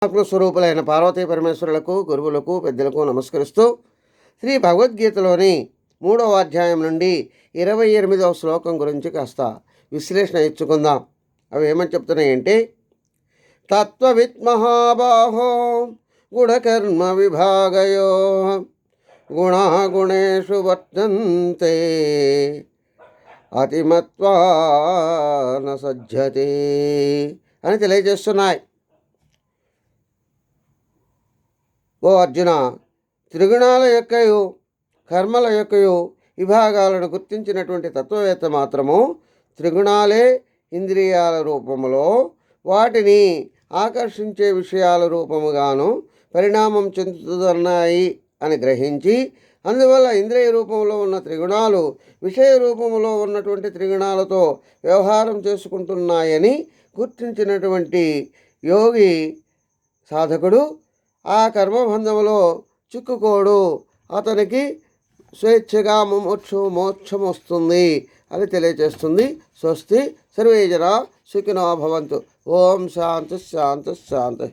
ఆత్మస్వరూపులైన పార్వతీ పరమేశ్వరులకు, గురువులకు, పెద్దలకు నమస్కరిస్తూ శ్రీ భగవద్గీతలోని 3వ అధ్యాయం నుండి 28వ శ్లోకం గురించి కాస్త విశ్లేషణ ఇచ్చుకుందాం. అవి ఏమని చెప్తున్నాయంటే, తత్వవిత్ మహాబాహో గుణకర్మ విభాగయో గుణాగుణేషు వర్తంతే అతిమత్వా న సజ్జతే అని తెలియజేస్తున్నాయి. ఓ అర్జున, త్రిగుణాల యొక్కయు కర్మల యొక్కయు విభాగాలను గుర్తించినటువంటి తత్వవేత్త మాత్రము త్రిగుణాలే ఇంద్రియాల రూపములో వాటిని ఆకర్షించే విషయాల రూపముగాను పరిణామం చెందుతున్నాయి అని గ్రహించి, అందువల్ల ఇంద్రియ రూపంలో ఉన్న త్రిగుణాలు విషయ రూపంలో ఉన్నటువంటి త్రిగుణాలతో వ్యవహారం చేసుకుంటున్నాయని గుర్తించినటువంటి యోగి సాధకుడు ఆ కర్మబంధంలో చిక్కుకోడు. అతనికి స్వేచ్ఛగా మోక్షం వస్తుంది అని తెలియజేస్తుంది. స్వస్తి సర్వే జనా సుఖినో భవంతు. ఓం శాంతి శాంతి శాంతి.